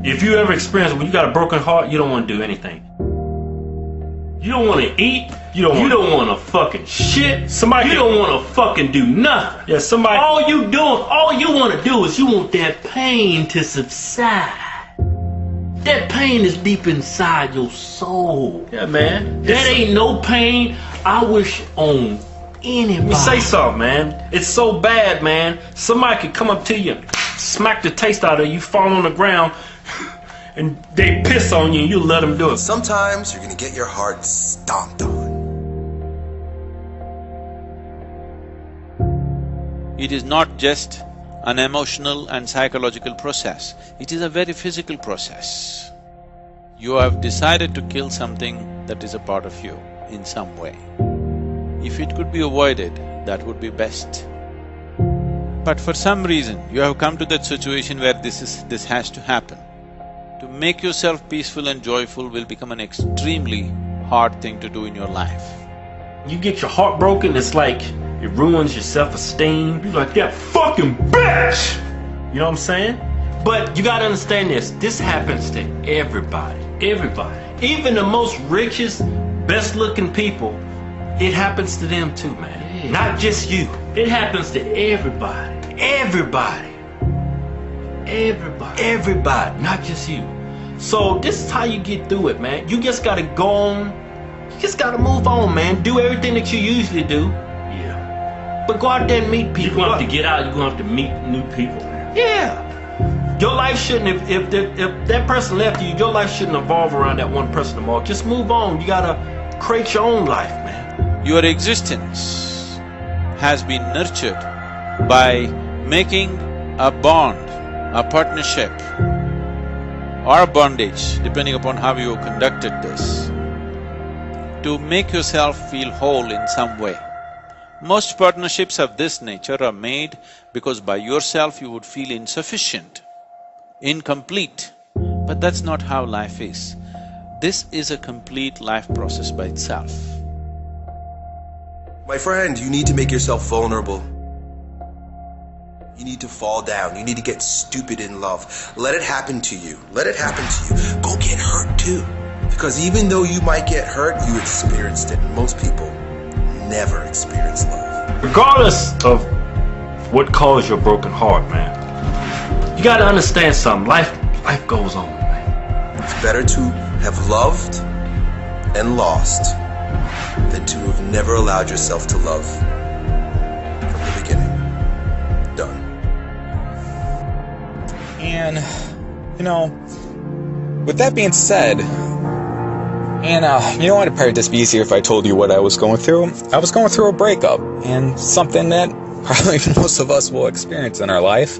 If you ever experience when you got a broken heart, you don't want to do anything. You don't want to eat. You don't want to fucking shit. You don't want to fucking do nothing. Yeah, somebody. All you want to do is you want that pain to subside. That pain is deep inside your soul. Yeah, man. That ain't no pain I wish on anybody. Let me say something, man. It's so bad, man. Somebody could come up to you, smack the taste out of you, fall on the ground, and they piss on you, and you let them do it. Sometimes you're gonna get your heart stomped on. It is not just an emotional and psychological process. It is a very physical process. You have decided to kill something that is a part of you in some way. If it could be avoided, that would be best. But for some reason, you have come to that situation where this has to happen. To make yourself peaceful and joyful will become an extremely hard thing to do in your life. You get your heart broken, it's like it ruins your self-esteem. You're like, that fucking bitch! You know what I'm saying? But you gotta understand this. This happens to everybody. Everybody. Even the most richest, best-looking people, it happens to them too, man. Yeah. Not just you. It happens to everybody. Everybody. Everybody. Everybody. Not just you. So this is how you get through it, man. You just gotta go on. You just gotta move on, man. Do everything that you usually do. But go out there and meet people. You're going to have to get out, you're going to have to meet new people, man. Yeah. Your life shouldn't, if that person left you, your life shouldn't evolve around that one person anymore. Just move on. You got to create your own life, man. Your existence has been nurtured by making a bond, a partnership, or a bondage, depending upon how you conducted this, to make yourself feel whole in some way. Most partnerships of this nature are made because by yourself you would feel insufficient, incomplete. But that's not how life is. This is a complete life process by itself. My friend, you need to make yourself vulnerable. You need to fall down. You need to get stupid in love. Let it happen to you. Let it happen to you. Go get hurt too. Because even though you might get hurt, you experienced it. Most people never experience love. Regardless of what caused your broken heart, man, you gotta understand something. Life goes on, man. It's better to have loved and lost than to have never allowed yourself to love from the beginning. Done. And, with that being said, and you know what, it'd probably just be easier if I told you what I was going through. I was going through a breakup, and something that probably most of us will experience in our life.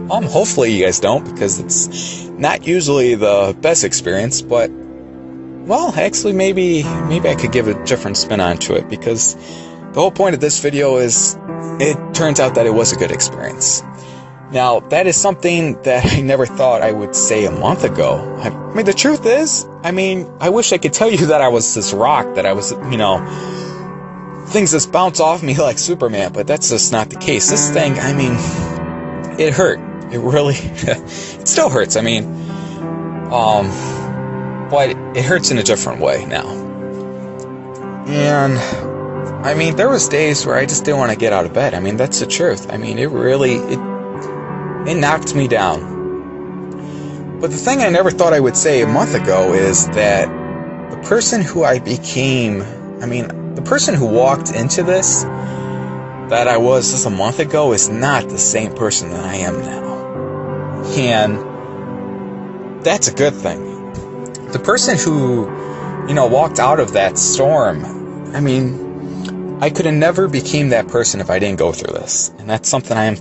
Hopefully you guys don't, because it's not usually the best experience, but, well, actually maybe I could give a different spin onto it, because the whole point of this video is, it turns out that it was a good experience. Now, that is something that I never thought I would say a month ago. I mean, the truth is, I wish I could tell you that I was this rock, that I was, things just bounce off me like Superman, but that's just not the case. This thing, it hurt. It really, it still hurts, but it hurts in a different way now. And, there was days where I just didn't want to get out of bed. That's the truth. It knocked me down. But the thing I never thought I would say a month ago is that the person who I became, the person who walked into this, that I was just a month ago, is not the same person that I am now. And that's a good thing. The person who, walked out of that storm, I could have never became that person if I didn't go through this. And that's something I'm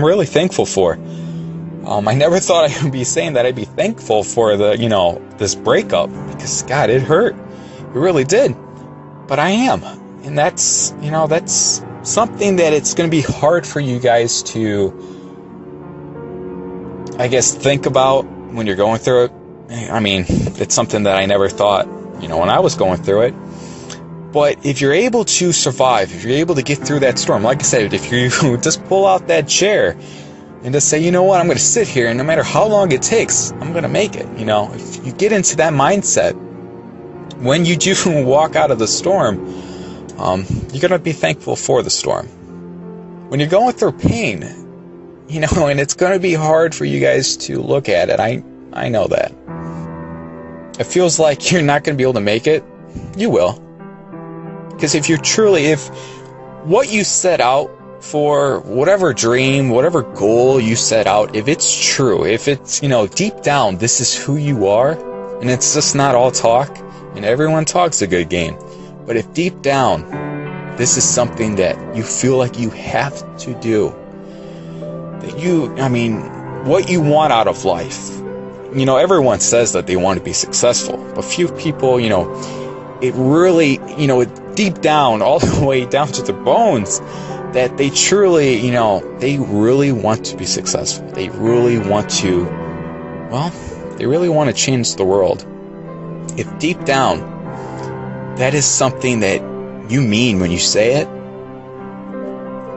really thankful for. I never thought I would be saying that I'd be thankful for this breakup, because God, it hurt. It really did. But I am. And that's something that it's going to be hard for you guys to, think about when you're going through it. It's something that I never thought, when I was going through it. But if you're able to survive, if you're able to get through that storm, like I said, if you just pull out that chair, And to say, you know what, I'm going to sit here, and no matter how long it takes, I'm going to make it. You know, if you get into that mindset, when you do walk out of the storm, you're going to be thankful for the storm. When you're going through pain, you know, and it's going to be hard for you guys to look at it. I know that. It feels like you're not going to be able to make it. You will. Because if what you set out for, whatever dream, whatever goal you set out, if it's true, if it's, you know, deep down, this is who you are, and it's just not all talk, and everyone talks a good game. But if deep down, this is something that you feel like you have to do, what you want out of life. You know, everyone says that they want to be successful, but few people, you know, it really, you know, deep down, all the way down to the bones, that they truly, you know, they really want to be successful. They really want to, they really want to change the world. If deep down, that is something that you mean when you say it,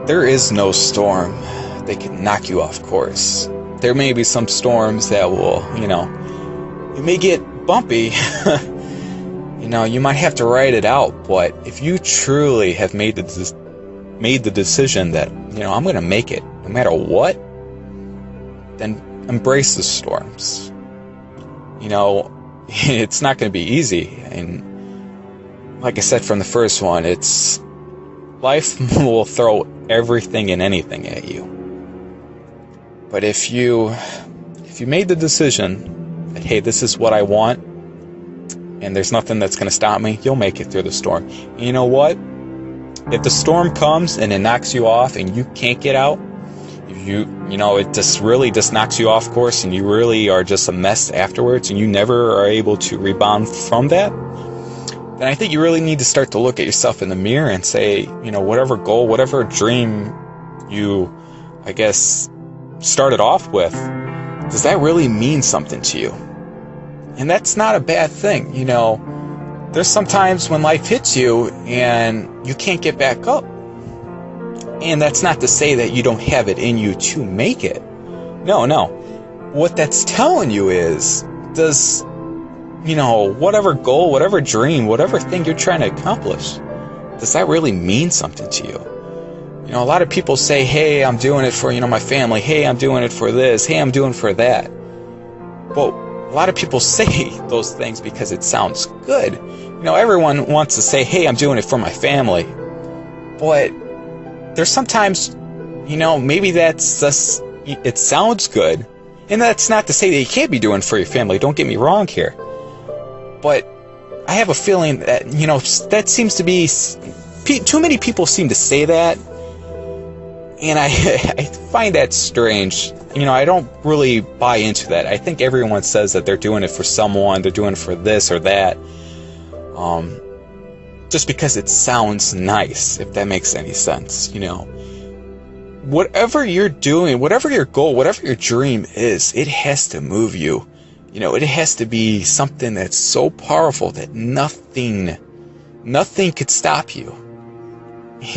there is no storm that can knock you off course. There may be some storms that will, you know, you may get bumpy. You know, you might have to ride it out, but if you truly have made the decision that, you know, I'm going to make it no matter what, then embrace the storms. You know, it's not going to be easy. And like I said from the first one, life will throw everything and anything at you. But if you made the decision that, hey, this is what I want, and there's nothing that's going to stop me, you'll make it through the storm. And you know what? If the storm comes and it knocks you off and you can't get out, you know, it just really just knocks you off course and you really are just a mess afterwards and you never are able to rebound from that, then I think you really need to start to look at yourself in the mirror and say, you know, whatever goal, whatever dream you, I guess, started off with, does that really mean something to you? And that's not a bad thing. You know, there's sometimes when life hits you and you can't get back up. And that's not to say that you don't have it in you to make it. No. What that's telling you is, does, you know, whatever goal, whatever dream, whatever thing you're trying to accomplish, does that really mean something to you? You know, a lot of people say, hey, I'm doing it for, you know, my family. Hey, I'm doing it for this. Hey, I'm doing it for that. But a lot of people say those things because it sounds good. You know, everyone wants to say, hey, I'm doing it for my family. But there's sometimes, you know, maybe that's just, it sounds good. And that's not to say that you can't be doing it for your family. Don't get me wrong here. But I have a feeling that, you know, that seems to be, too many people seem to say that. And I find that strange. You know, I don't really buy into that. I think everyone says that they're doing it for someone, they're doing it for this or that. Just because it sounds nice, if that makes any sense, you know. Whatever you're doing, whatever your goal, whatever your dream is, it has to move you. You know, it has to be something that's so powerful that nothing could stop you.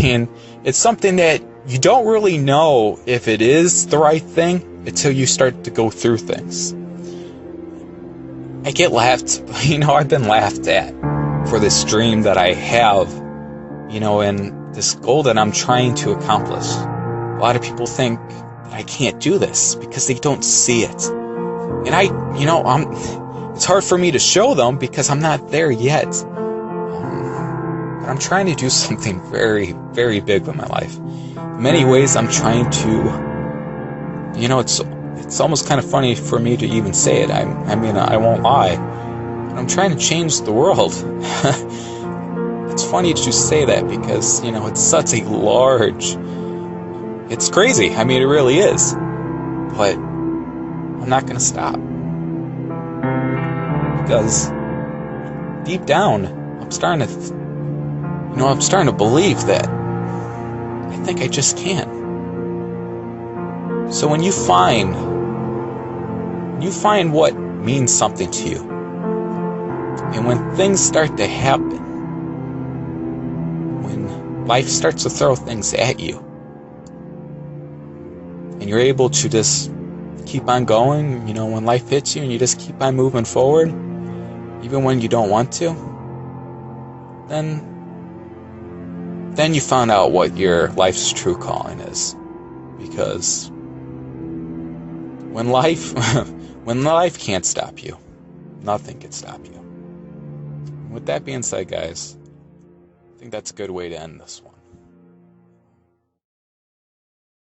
And it's something that you don't really know if it is the right thing until you start to go through things. I get laughed, you know, I've been laughed at for this dream that I have, you know, and this goal that I'm trying to accomplish. A lot of people think that I can't do this because they don't see it. And it's hard for me to show them because I'm not there yet. But I'm trying to do something very, very big with my life. In many ways, I'm trying to, you know, it's almost kind of funny for me to even say it. I won't lie. But I'm trying to change the world. It's funny to say that because, you know, it's such a large, it's crazy. I mean, it really is. But I'm not going to stop. Because deep down, I'm starting to believe that I think I just can. So when you find what means something to you, and when things start to happen, when life starts to throw things at you, and and you're able to just keep on going, when life hits you and you just keep on moving forward, even when you don't want to, then you found out what your life's true calling is. Because when life can't stop you, nothing can stop you. With that being said, guys, I think that's a good way to end this one.